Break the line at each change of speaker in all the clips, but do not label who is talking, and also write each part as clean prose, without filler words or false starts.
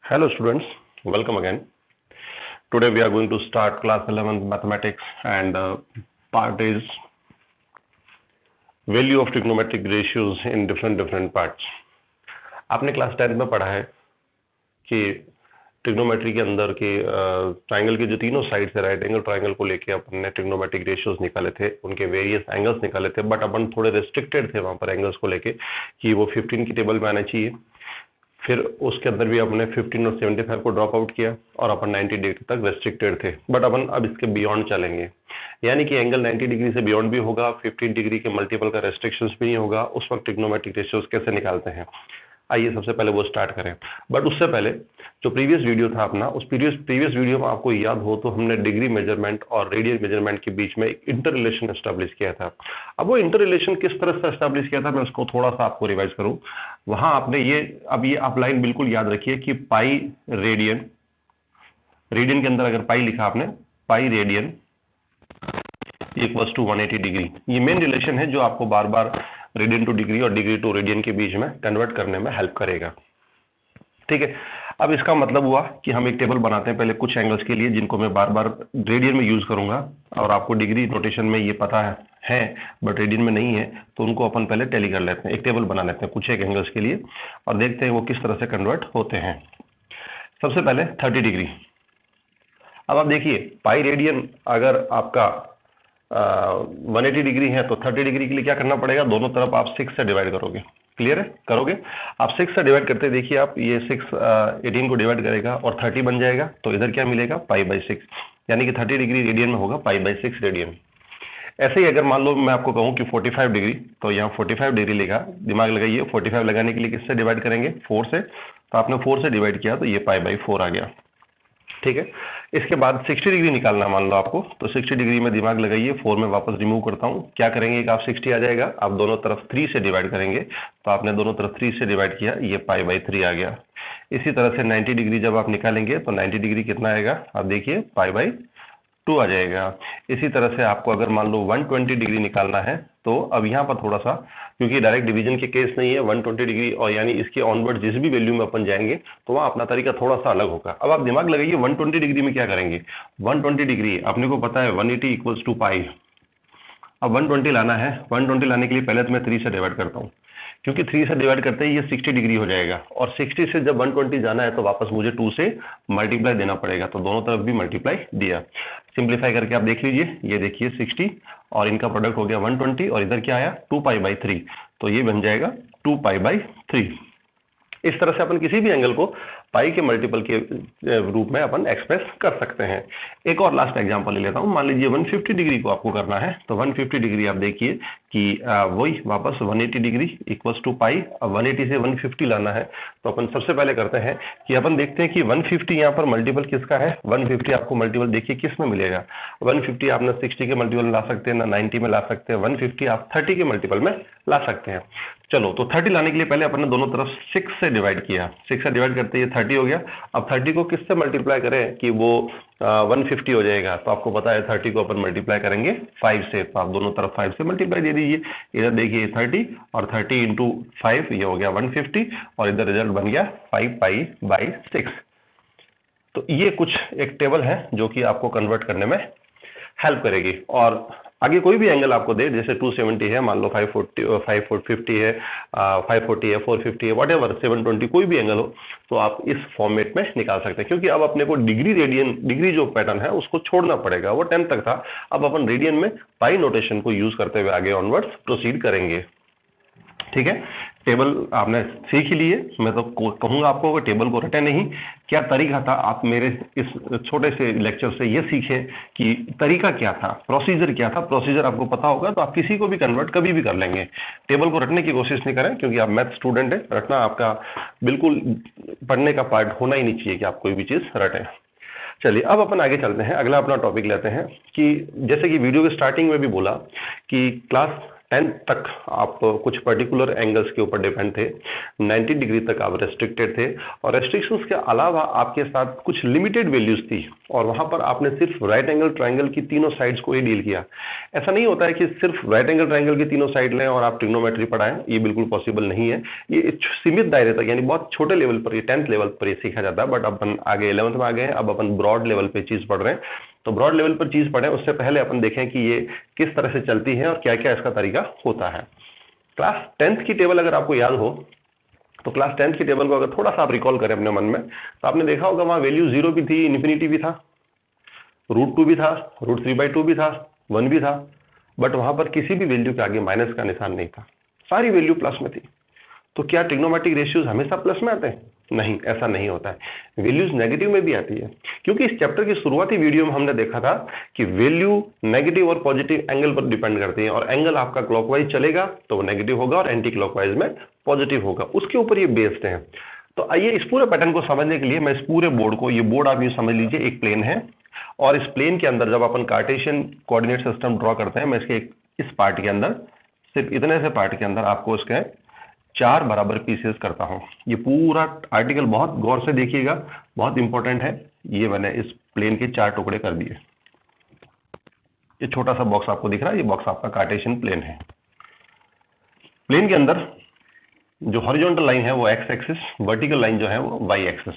Hello students, welcome again. Today we are going to start class 11th mathematics and part is value of trigonometric ratios in different parts. आपने class 10 में पढ़ा है कि trigonometry के अंदर के triangle के जो तीनों साइड्स है, राइट एंगल ट्राइंगल को लेके अपन ने ट्रिग्नोमेट्रिक रेशियोज निकाले थे, उनके वेरियस एंगल्स निकाले थे, बट अपन थोड़े रेस्ट्रिक्टेड थे वहां पर एंगल्स को लेके कि वो 15 की टेबल में आना चाहिए। फिर उसके अंदर भी अपने 15 और 75 को ड्रॉप आउट किया और अपन 90 डिग्री तक रेस्ट्रिक्टेड थे, बट अपन अब इसके बियॉन्ड चलेंगे, यानी कि एंगल 90 डिग्री से बियॉन्ड भी होगा, 15 डिग्री के मल्टीपल का रेस्ट्रिक्शंस भी नहीं होगा। उस वक्त ट्रिग्नोमेट्रिक रेशियोज कैसे निकालते हैं, आइए सबसे पहले वो स्टार्ट करें। बट उससे पहले जो प्रीवियस वीडियो था अपना, उस प्रीवियस वीडियो में आपको याद हो तो हमने डिग्री मेजरमेंट और रेडियन मेजरमेंट के बीच में एक इंटर रिलेशन एस्टेब्लिश किया था। अब वो इंटर रिलेशन किस तरह से एस्टेब्लिश किया था, मैं उसको थोड़ा सा आपको रिवाइज करूं। वहां आपने ये आप लाइन बिल्कुल याद रखिए कि पाई रेडियन के अंदर अगर पाई लिखा आपने, pi radian equals to 180 degree, ये मेन रिलेशन है जो आपको बार बार रेडियन टू डिग्री और डिग्री टू रेडियन के बीच में कन्वर्ट करने में हेल्प करेगा। ठीक है, अब इसका मतलब हुआ कि हम एक टेबल बनाते हैं पहले कुछ एंगल्स के लिए जिनको मैं बार बार रेडियन में यूज करूंगा, और आपको डिग्री नोटेशन में ये पता है बट रेडियन में नहीं है, तो उनको अपन पहले टैली कर लेते हैं, एक टेबल बना लेते हैं कुछ एक एंगल्स के लिए और देखते हैं वो किस तरह से कन्वर्ट होते हैं। सबसे पहले 30 डिग्री। अब आप देखिए पाई रेडियन अगर आपका 180 डिग्री है तो 30 डिग्री के लिए क्या करना पड़ेगा, दोनों तरफ आप 6 से डिवाइड करोगे। क्लियर है, करोगे आप 6 से डिवाइड करते देखिए आप, ये 6 18 को डिवाइड करेगा और 30 बन जाएगा, तो इधर क्या मिलेगा पाई बाई 6, यानी कि 30 डिग्री रेडियन में होगा पाई बाई 6 रेडियन। ऐसे ही अगर मान लो मैं आपको कहूं कि 45 डिग्री, तो यहाँ 45 डिग्री लिखा, दिमाग लगाइए, 45 लगाने के लिए किससे डिवाइड करेंगे, 4 से, तो आपने 4 से डिवाइड किया तो ये पाई बाई 4 आ गया। ठीक है, इसके बाद 60 डिग्री निकालना मान लो आपको, तो 60 डिग्री में दिमाग लगाइए, 4 में वापस रिमूव करता हूं, क्या करेंगे कि आप 60 आ जाएगा, आप दोनों तरफ 3 से डिवाइड करेंगे, तो आपने दोनों तरफ 3 से डिवाइड किया, ये पाई बाई 3 आ गया। इसी तरह से 90 डिग्री जब आप निकालेंगे तो 90 डिग्री कितना आएगा, आप देखिए पाई बाई 2 आ जाएगा। इसी तरह से आपको अगर मान लो 120 डिग्री निकालना है, तो अब यहाँ पर थोड़ा सा, क्योंकि डायरेक्ट डिवीजन के केस नहीं है 120 डिग्री, और यानी इसके ऑनवर्ड जिस भी वैल्यू में अपन जाएंगे तो वहाँ अपना तरीका थोड़ा सा अलग होगा। अब आप दिमाग लगाइए 120 डिग्री में क्या करेंगे, 120 डिग्री अपने को पता है 180 इक्वल्स टू पाई। अब 120 लाना है, 120 लाने के लिए पहले तो मैं 3 से डिवाइड करता हूँ, क्योंकि 3 से डिवाइड करते ही ये 60 डिग्री हो जाएगा, और 60 से जब 120 जाना है तो वापस मुझे 2 से मल्टीप्लाई देना पड़ेगा, तो दोनों तरफ भी मल्टीप्लाई दिया। सिंप्लीफाई करके आप देख लीजिए, ये देखिए 60 और इनका प्रोडक्ट हो गया 120, और इधर क्या आया 2 पाई बाई 3, तो ये बन जाएगा 2 पाई बाई 3। इस तरह से अपन किसी भी एंगल को पाई के मल्टीपल के रूप में अपन एक्सप्रेस कर सकते हैं। एक और लास्ट एग्जांपल ले लेता हूं, मान लीजिए 150 डिग्री को आपको करना है, तो 150 डिग्री आप देखिए कि वही वापस 180 डिग्री इक्वल्स टू पाई। अब 180 से 150 लाना है, तो अपन सबसे पहले करते हैं कि अपन देखते हैं कि 150 यहाँ पर मल्टीपल किसका है, 150 आपको मल्टीपल देखिए किस में मिलेगा। 150 आप ना 60 के मल्टीपल में ला सकते हैं, ना 90 में ला सकते हैं, 150 आप 30 के मल्टीपल में ला सकते हैं। चलो, तो 30 लाने के लिए पहले अपन ने दोनों तरफ 6 से डिवाइड किया, 6 से डिवाइड करते ये 30 हो गया। अब 30 को किससे मल्टीप्लाई करें कि वो 150 हो जाएगा, तो आपको पता है 30 को अपन मल्टीप्लाई करेंगे 5 से, तो आप दोनों तरफ 5 से मल्टीप्लाई दे दीजिए। इधर देखिए 30 और 30 इंटू 5, ये हो गया 150, और इधर रिजल्ट बन गया 5 पाई बाई 6। तो ये कुछ एक टेबल है जो कि आपको कन्वर्ट करने में हेल्प करेगी। और आगे कोई भी एंगल आपको दे, जैसे 270 है, मान लो 550 है, 540 है, 450 है, व्हाटएवर 720, कोई भी एंगल हो, तो आप इस फॉर्मेट में निकाल सकते हैं। क्योंकि अब अपने को डिग्री जो पैटर्न है उसको छोड़ना पड़ेगा, वो 10 तक था, अब अपन रेडियन में पाई नोटेशन को यूज करते हुए आगे ऑनवर्ड्स प्रोसीड करेंगे। ठीक है, टेबल आपने सीख ही लिए, मैं तो कहूंगा आपको कि टेबल को रटे नहीं, क्या तरीका था, आप मेरे इस छोटे से लेक्चर से ये सीखें कि तरीका क्या था, प्रोसीजर क्या था। प्रोसीजर आपको पता होगा तो आप किसी को भी कन्वर्ट कभी भी कर लेंगे। टेबल को रटने की कोशिश नहीं करें, क्योंकि आप मैथ स्टूडेंट है, रटना आपका बिल्कुल पढ़ने का पार्ट होना ही नहीं चाहिए कि आप कोई भी चीज रटें। चलिए, अब अपन आगे चलते हैं, अगला अपना टॉपिक लेते हैं कि जैसे कि वीडियो के स्टार्टिंग में भी बोला कि क्लास 10 तक आप कुछ पर्टिकुलर एंगल्स के ऊपर डिपेंड थे, 90 डिग्री तक आप रेस्ट्रिक्टेड थे, और रेस्ट्रिक्शंस के अलावा आपके साथ कुछ लिमिटेड वैल्यूज थी, और वहां पर आपने सिर्फ राइट एंगल ट्रायंगल की तीनों साइड्स को ही डील किया। ऐसा नहीं होता है कि सिर्फ राइट एंगल ट्रायंगल की तीनों साइड लें और आप ट्रिग्नोमेट्री पढ़ाएं, ये बिल्कुल पॉसिबल नहीं है। ये सीमित दायरे तक, यानी बहुत छोटे लेवल पर, ये 10th लेवल पर ये सीखा जाता है, बट अपन आगे 11th में आ गए हैं, अब अपन ब्रॉड लेवल पे चीज पढ़ रहे हैं। तो ब्रॉड लेवल पर चीज पढ़ें उससे पहले अपन देखें कि ये किस तरह से चलती है और क्या क्या इसका तरीका होता है। क्लास 10th की टेबल अगर आपको याद हो, तो क्लास 10th की टेबल को अगर थोड़ा सा आप रिकॉल करें अपने मन में, तो आपने देखा होगा वहां वैल्यू 0 भी थी, इन्फिनिटी भी था, √2 भी था, √3/2 भी था, 1 भी था, बट वहां पर किसी भी वैल्यू के आगे माइनस का निशान नहीं था, सारी वैल्यू प्लस में थी। तो क्या ट्रिग्नोमेट्रिक रेशियोज हमेशा प्लस में आते हैं? नहीं, ऐसा नहीं होता है, वैल्यूज नेगेटिव में भी आती है, क्योंकि इस चैप्टर की शुरुआती वीडियो में हमने देखा था कि वैल्यू नेगेटिव और पॉजिटिव एंगल पर डिपेंड करती है, और एंगल आपका क्लॉकवाइज चलेगा तो वो नेगेटिव होगा और एंटी क्लॉकवाइज में पॉजिटिव होगा, उसके ऊपर ये बेस्ड है। तो आइए इस पूरे पैटर्न को समझने के लिए मैं इस पूरे बोर्ड को, ये बोर्ड आप यूं समझ लीजिए एक प्लेन है, और इस प्लेन के अंदर जब अपन कार्टेशियन कोऑर्डिनेट सिस्टम ड्रॉ करते हैं, मैं इसके इस पार्ट के अंदर, सिर्फ इतने से पार्ट के अंदर आपको इसके 4 बराबर पीसेस करता हूं। ये पूरा आर्टिकल बहुत गौर से देखिएगा, बहुत इंपॉर्टेंट है। ये मैंने इस प्लेन के 4 टुकड़े कर दिए। ये छोटा सा बॉक्स आपको दिख रहा है, ये बॉक्स आपका कार्टेशियन प्लेन है। प्लेन के अंदर जो हॉरिजॉन्टल लाइन है वो एक्स एक्सिस, वर्टिकल लाइन जो है वो वाई एक्सिस।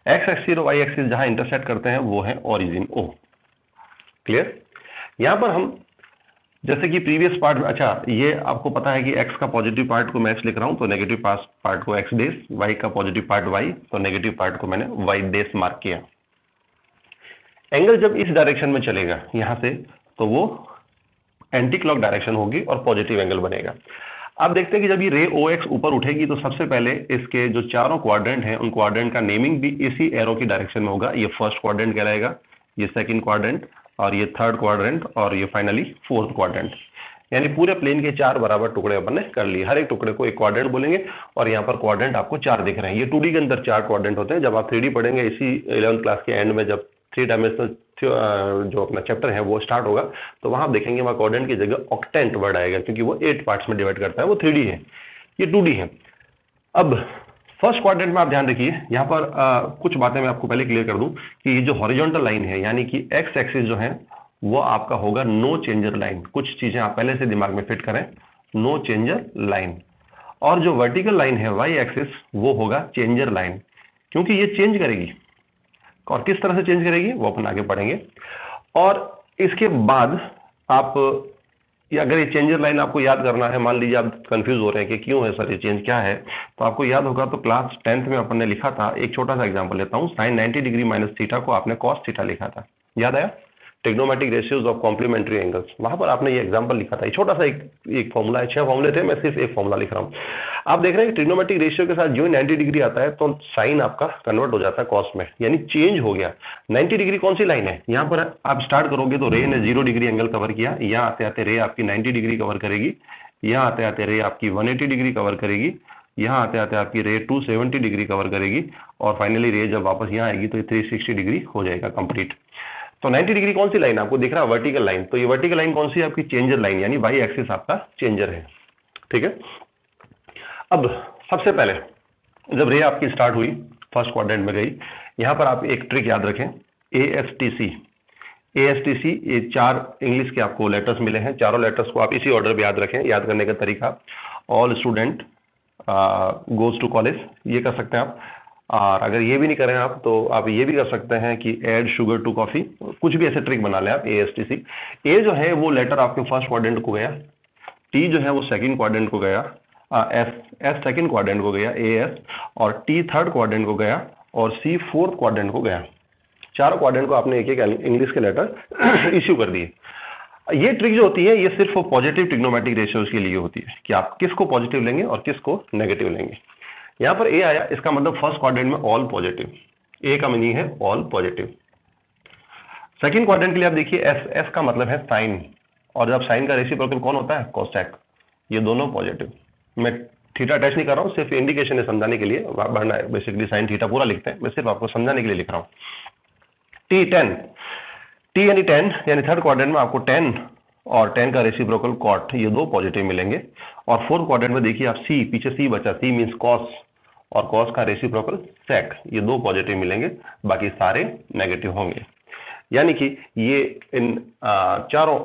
एक्स एक्सिस और वाई एक्सिस जहां इंटरसेक्ट करते हैं वो है ओरिजिन ओ। क्लियर? यहां पर हम जैसे कि प्रीवियस पार्ट में, अच्छा ये आपको पता है कि x का पॉजिटिव पार्ट को मैं x लिख रहा हूं, तो नेगेटिव पार्ट को x डेस, y का पॉजिटिव पार्ट y, तो नेगेटिव पार्ट को मैंने y डेस मार्क किया। एंगल जब इस डायरेक्शन में चलेगा यहां से, तो वो एंटी क्लॉक डायरेक्शन होगी और पॉजिटिव एंगल बनेगा। आप देखते हैं कि जब ये रे OX ऊपर उठेगी तो सबसे पहले इसके जो चारों क्वाड्रेंट हैं उन क्वाड्रेंट का नेमिंग भी इसी एरो की डायरेक्शन में होगा। ये फर्स्ट क्वाड्रेंट कहलाएगा, ये सेकंड क्वाड्रेंट, और ये थर्ड क्वाड्रेंट, और ये फाइनली फोर्थ क्वाड्रेंट। यानी पूरे प्लेन के 4 बराबर टुकड़े अपन ने कर लिए, हर एक टुकड़े को एक क्वाड्रेंट बोलेंगे, और यहाँ पर क्वाड्रेंट आपको 4 दिख रहे हैं। ये 2D के अंदर 4 क्वाड्रेंट होते हैं। जब आप 3D पढ़ेंगे इसी 11th क्लास के एंड में, जब 3 डायमेंशनल जो अपना चैप्टर है वो स्टार्ट होगा, तो वहां आप देखेंगे वहां क्वाड्रेंट की जगह ऑक्टेंट वर्ड आएगा, क्योंकि वो 8 पार्ट्स में डिवाइड करता है, वो 3D है, ये 2D है। अब फर्स्ट क्वाड्रेंट में आप ध्यान रखिए, यहाँ पर कुछ बातें मैं आपको पहले क्लियर कर दूं कि ये जो हॉरिजॉन्टल लाइन है, यानी कि एक्स एक्सिस जो है वो आपका होगा नो चेंजर लाइन। कुछ चीजें आप पहले से दिमाग में फिट करें, नो चेंजर लाइन। और जो वर्टिकल लाइन है वाई एक्सिस, वो होगा चेंजर लाइन, क्योंकि ये चेंज करेगी। और किस तरह से चेंज करेगी वो अपन आगे पढ़ेंगे। और इसके बाद आप, अगर ये चेंजर लाइन आपको याद करना है, मान लीजिए आप कंफ्यूज हो रहे हैं कि क्यों है सर ये चेंज क्या है, तो आपको याद होगा तो क्लास 10th में अपन ने लिखा था, एक छोटा सा एग्जांपल लेता हूं, साइन 90 डिग्री माइनस थीटा को आपने कॉस थीटा लिखा था, याद आया? Trigonometric ratios of complementary angles, वहां पर आपने ये एग्जांपल लिखा था। ये छोटा सा एक फॉर्मूला है, 6 फॉर्मूले थे, मैं सिर्फ एक फॉर्मूला लिख रहा हूं। आप देख रहे हैं कि ट्रिग्नोमेट्रिक रेशियो के साथ जो 90 डिग्री आता है तो साइन आपका कन्वर्ट हो जाता है कॉस में, यानी चेंज हो गया। 90 डिग्री कौन सी लाइन है? यहाँ पर आप स्टार्ट करोगे तो रे ने 0 डिग्री एंगल कवर किया, यहाँ आते आते रे आपकी 90 डिग्री कवर करेगी, यहाँ आते आते रे आपकी 180 डिग्री कवर करेगी, यहाँ आते आते आपकी रे 270 डिग्री कवर करेगी, और फाइनली रे जब वापस यहाँ आएगी तो 360 डिग्री हो जाएगा कंप्लीट। तो 90 डिग्री कौन सी लाइन आपको दिख रहा है? Vertical line. तो ये वर्टिकल लाइन कौन सी है? आपकी चेंजर लाइन, यानी वाई एक्सिस आपका चेंजर है। ठीक है। अब सबसे पहले जब रे आपकी स्टार्ट हुई, फर्स्ट क्वाड्रेंट में गई, यहां पर आप एक ट्रिक याद रखें, ASTC। ये 4 इंग्लिश के आपको लेटर्स मिले हैं, चारों लेटर्स को आप इसी ऑर्डर में याद रखें। याद करने का तरीका, all student goes to college, ये कर सकते हैं आप। और अगर ये भी नहीं करें आप, तो आप ये भी कर सकते हैं कि ऐड शुगर टू कॉफी, कुछ भी ऐसे ट्रिक बना लें आप। ASTC, ए जो है वो लेटर आपके फर्स्ट क्वाड्रेंट को गया, टी जो है वो सेकंड क्वाड्रेंट को गया, एस सेकंड क्वाड्रेंट को गया AS, और टी थर्ड क्वाड्रेंट को गया, और सी फोर्थ क्वाड्रेंट को गया। चारों क्वाड्रेंट को आपने एक एक इंग्लिश के लेटर इश्यू कर दिए। ये ट्रिक जो होती है ये सिर्फ पॉजिटिव ट्रिग्नोमेट्रिक रेशियोज के लिए होती है कि आप किसको पॉजिटिव लेंगे और किसको नेगेटिव लेंगे। यहां पर ए आया, इसका मतलब फर्स्ट क्वाड्रेंट में ऑल पॉजिटिव, ए का मीनिंग है ऑल पॉजिटिव। सेकंड क्वाड्रेंट के लिए आप देखिए एस का मतलब है साइन, और जब साइन का रेसिप्रोकल कौन होता है? कोसेक। ये दोनों पॉजिटिव। मैं थीटा अटैच नहीं कर रहा हूं, सिर्फ इंडिकेशन है समझाने के लिए, बढ़ना है बेसिकली साइन थीटा पूरा लिखते हैं, मैं सिर्फ आपको समझाने के लिए लिख रहा हूं। टी 10, टी यानी 10, यानी थर्ड क्वाड्रेंट में आपको 10 और 10 का रेसिप्रोकल कॉट, ये दो पॉजिटिव मिलेंगे। और फोर्थ क्वाड्रेंट में देखिए आप सी, पीछे सी बचा, सी मीन्स कॉस, और कॉस का रेसिप्रोकल सेक, ये दो पॉजिटिव मिलेंगे, बाकी सारे नेगेटिव होंगे। यानी कि ये इन चारों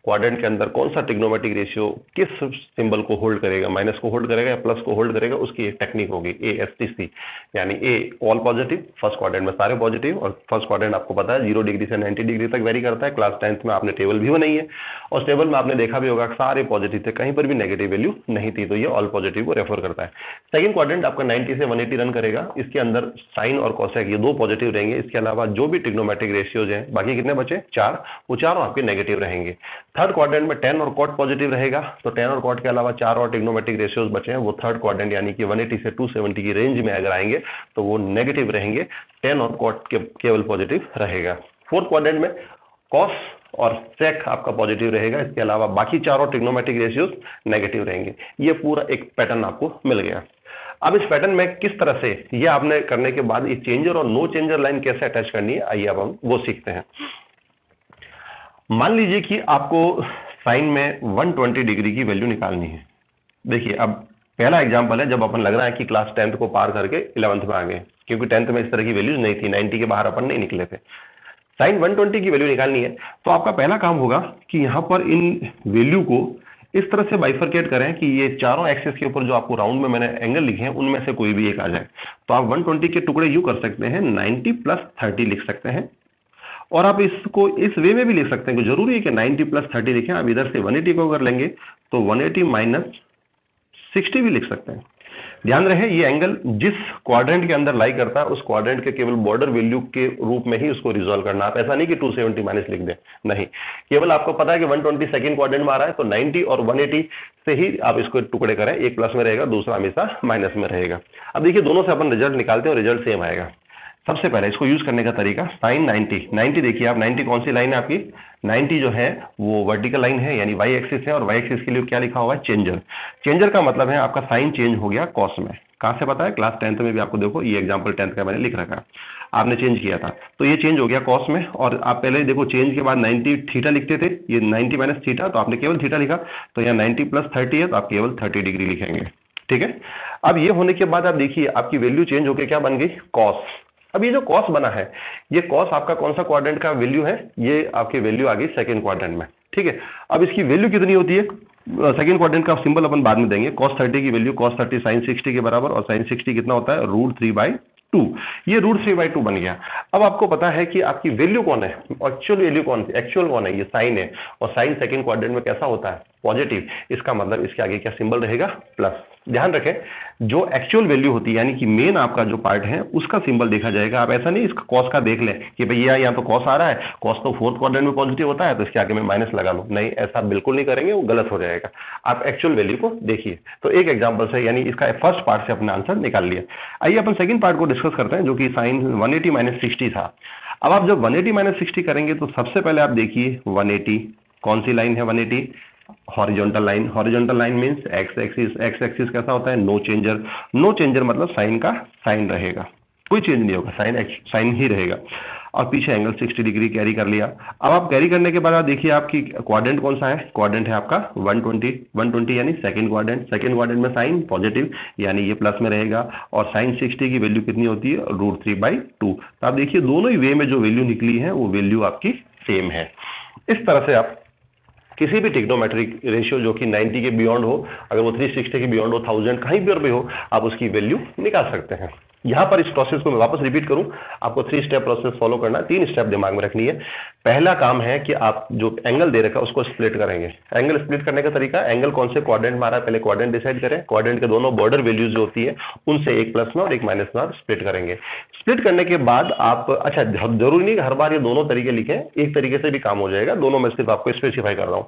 क्वाड्रेंट के अंदर कौन सा ट्रिग्नोमेट्रिक रेशियो किस सिंबल को होल्ड करेगा, माइनस को होल्ड करेगा या प्लस को होल्ड करेगा, उसकी एक टेक्निक होगी ASTC। यानी ए ऑल पॉजिटिव, फर्स्ट क्वाड्रेंट में सारे पॉजिटिव, और फर्स्ट क्वाड्रेंट आपको पता है 0 डिग्री से 90 डिग्री तक वेरी करता है। क्लास 10th में आपने टेबल भी बनाई है, और टेबल में आपने देखा भी होगा सारे पॉजिटिव थे, कहीं पर भी नेगेटिव वैल्यू नहीं थी, तो ये ऑल पॉजिटिव को रेफर करता है। सेकंड क्वाड्रेंट आपका 90 से 180 रन करेगा, इसके अंदर साइन और कॉसेक ये दो पॉजिटिव रहेंगे, इसके अलावा जो भी ट्रिग्नोमेट्रिक रेशियोज हैं, बाकी कितने बचे 4, वो चारों आपके नेगेटिव रहेंगे। थर्ड क्वाड्रेंट में 10 और कॉट पॉजिटिव रहेगा, तो 10 और कॉट के अलावा 4 और ट्रिग्नोमेट्रिक रेशियोज बचे हैं, वो थर्ड क्वाड्रेंट यानी कि 180 से 270 की रेंज में अगर आएंगे तो वो नेगेटिव रहेंगे, 10 और कॉट के केवल पॉजिटिव रहेगा। फोर्थ क्वाड्रेंट में कॉस और सेक आपका पॉजिटिव रहेगा, इसके अलावा बाकी चारों ट्रिग्नोमेट्रिक रेशियोज नेगेटिव रहेंगे। ये पूरा एक पैटर्न आपको मिल गया। अब इस पैटर्न में किस तरह से ये आपने करने के बाद ये चेंजर और नो चेंजर लाइन कैसे अटैच करनी है, आइए अब हम वो सीखते हैं। मान लीजिए कि आपको साइन में 120 डिग्री की वैल्यू निकालनी है। देखिए अब पहला एग्जांपल है जब अपन लग रहा है कि क्लास 10th को पार करके 11th में आ गए, क्योंकि 10th में इस तरह की वैल्यूज नहीं थी, 90 के बाहर अपन नहीं निकले थे। साइन 120 की वैल्यू निकालनी है, तो आपका पहला काम होगा कि यहाँ पर इन वैल्यू को इस तरह से बाइफरकेट करें कि ये चारों एक्सिस के ऊपर जो आपको राउंड में मैंने एंगल लिखे हैं उनमें से कोई भी एक आ जाए। तो आप 120 के टुकड़े यूं कर सकते हैं, 90 + 30 लिख सकते हैं, और आप इसको इस वे में भी लिख सकते हैं कि जरूरी है कि 90 + 30 लिखें। आप इधर से 180 को अगर लेंगे तो 180 - 60 भी लिख सकते हैं। ध्यान रहे ये एंगल जिस क्वाड्रेंट के अंदर लाई करता है उस क्वाड्रेंट के केवल बॉर्डर वैल्यू के रूप में ही उसको रिजॉल्व करना। आप ऐसा नहीं कि 270 माइनस लिख दें, नहीं, केवल आपको पता है कि 120 सेकंड क्वाड्रेंट में आ रहा है, तो 90 और 180 से ही आप इसको टुकड़े करें, एक प्लस में रहेगा, दूसरा हमेशा माइनस में रहेगा। अब देखिए दोनों से अपन रिजल्ट निकालते हैं और रिजल्ट सेम आएगा। सबसे पहले इसको यूज करने का तरीका, साइन 90 देखिए आप, 90 कौन सी लाइन है आपकी, 90 जो है वो वर्टिकल लाइन है, यानी वाई एक्सिस है, और वाई एक्सिस के लिए क्या लिखा हुआ है, चेंजर। चेंजर का मतलब है आपका साइन चेंज हो गया कॉस में। कहां से पता है, क्लास 10th में भी आपको देखो ये एग्जांपल 10th का मैंने लिख रखा है, आपने चेंज किया था, तो ये चेंज हो गया कॉस में। और आप पहले देखो चेंज के बाद 90 थीटा लिखते थे, ये 90 - थीटा, तो आपने केवल थीटा लिखा, तो यहाँ 90 + 30 है, तो आप केवल 30 डिग्री लिखेंगे, ठीक है। अब ये होने के बाद आप देखिए आपकी वैल्यू चेंज होकर क्या बन गई, कॉस। अब ये जो कॉस बना है, ये कॉस आपका कौन सा क्वाड्रेंट का वैल्यू है, ये आपकी वैल्यू आ गई सेकंड क्वाड्रेंट में, ठीक है। अब इसकी वैल्यू कितनी होती है, सेकंड क्वाड्रेंट का सिंबल अपन बाद में देंगे। cos 30 की वैल्यू cos 30 sin 60 के बराबर, और sin 60 कितना होता है, √3/2। ये √3/2 बन गया। अब आपको पता है कि आपकी वैल्यू कौन है, एक्चुअल वैल्यू कौन है, एक्चुअल कौन है, ये साइन है, और साइन सेकंड क्वाड्रेंट में कैसा होता है, पॉजिटिव। इसका मतलब इसके आगे क्या सिंबल रहेगा, प्लस। ध्यान रखें जो एक्चुअल वैल्यू होती है यानी कि मेन आपका जो पार्ट है उसका सिंबल देखा जाएगा। आप ऐसा नहीं इसका कॉस का देख लें कि भैया यहाँ तो कॉस आ रहा है, कॉस तो फोर्थ क्वाड्रेंट में पॉजिटिव होता है तो इसके आगे में माइनस लगा लो, नहीं, ऐसा बिल्कुल नहीं करेंगे, वो गलत हो जाएगा। आप एक्चुअल वैल्यू को देखिए। तो एक एग्जांपल से यानी इसका फर्स्ट पार्ट से अपना आंसर निकाल लिया। आइए अपन सेकंड पार्ट को डिस्कस करते हैं, जो कि साइन 180 - 60 था। अब आप जब 180 - 60 करेंगे तो सबसे पहले आप देखिए 180 कौन सी लाइन है, 180 horizontal line. Horizontal line means x axis कैसा होता है, नो चेंजर। नो चेंजर मतलब साइन का साइन रहेगा, कोई चेंज नहीं होगा, साइन ही रहेगा। और पीछे एंगल 60 डिग्री कैरी कर लिया। अब आप कैरी करने के बाद आप देखिए आपकी क्वाड्रेंट कौन सा है, क्वाड्रेंट है आपका 120 यानी सेकंड क्वाड्रेंट। सेकंड क्वाड्रेंट में साइन पॉजिटिव यानी ये प्लस में रहेगा, और साइन 60 की वैल्यू कितनी होती है, √3/2। तो आप देखिए दोनों ही वे में जो वैल्यू निकली है वो वैल्यू आपकी सेम है। इस तरह से आप किसी भी ट्रिग्नोमेट्रिक रेशियो जो कि 90 के बियॉन्ड हो, अगर वो 360 के बियॉन्ड हो, 1000 कहीं पर भी हो, आप उसकी वैल्यू निकाल सकते हैं। यहां पर इस प्रोसेस को मैं वापस रिपीट करूं, आपको 3 स्टेप प्रोसेस फॉलो करना है, 3 स्टेप दिमाग में रखनी है। पहला काम है कि आप जो एंगल दे रखा है उसको स्प्लिट करेंगे। एंगल स्प्लिट करने का तरीका, एंगल कौन से क्वाड्रेंट में आ रहा है पहले क्वाड्रेंट डिसाइड करें, क्वाड्रेंट के दोनों बॉर्डर वैल्यूज जो होती है उनसे एक प्लस में और एक माइनस में स्प्लिट करेंगे। स्प्लिट करने के बाद आप, अच्छा जरूरी नहीं हर बार ये दोनों तरीके लिखें, एक तरीके से भी काम हो जाएगा, दोनों में सिर्फ आपको स्पेसिफाई कर रहा हूं।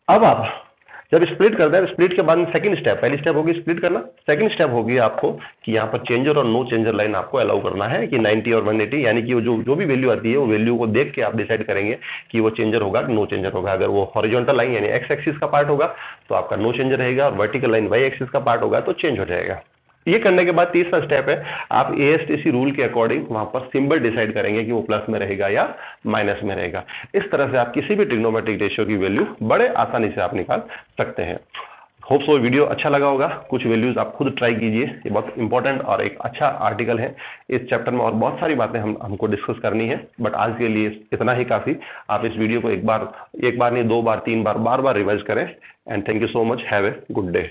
अब आप जब स्प्लिट करते हैं, स्प्लिट के बाद सेकंड स्टेप, पहली स्टेप होगी स्प्लिट करना, सेकंड स्टेप होगी आपको कि यहाँ पर चेंजर और नो चेंजर लाइन आपको अलाउ करना है कि 90 और 180 यानी कि जो भी वैल्यू आती है वो वैल्यू को देख के आप डिसाइड करेंगे कि वो चेंजर होगा कि नो चेंजर होगा। अगर वो हॉरिजॉन्टल लाइन यानी एक्स एक्सिस का पार्ट होगा तो आपका नो चेंजर रहेगा, और वर्टिकल लाइन वाई एक्सिस का पार्ट होगा तो चेंज हो जाएगा। ये करने के बाद तीसरा स्टेप है, आप एएसटीसी रूल के अकॉर्डिंग वहां पर सिंबल डिसाइड करेंगे कि वो प्लस में रहेगा या माइनस में रहेगा। इस तरह से आप किसी भी ट्रिग्नोमेट्रिक रेशियो की वैल्यू बड़े आसानी से आप निकाल सकते हैं। होप सो वीडियो अच्छा लगा होगा। कुछ वैल्यूज आप खुद ट्राई कीजिए, ये बहुत इंपॉर्टेंट और एक अच्छा आर्टिकल है। इस चैप्टर में और बहुत सारी बातें हमको डिस्कस करनी है, बट आज के लिए इतना ही काफी। आप इस वीडियो को एक बार नहीं, 2 बार 3 बार बार बार रिवाइज करें। And thank you so much. Have a good day.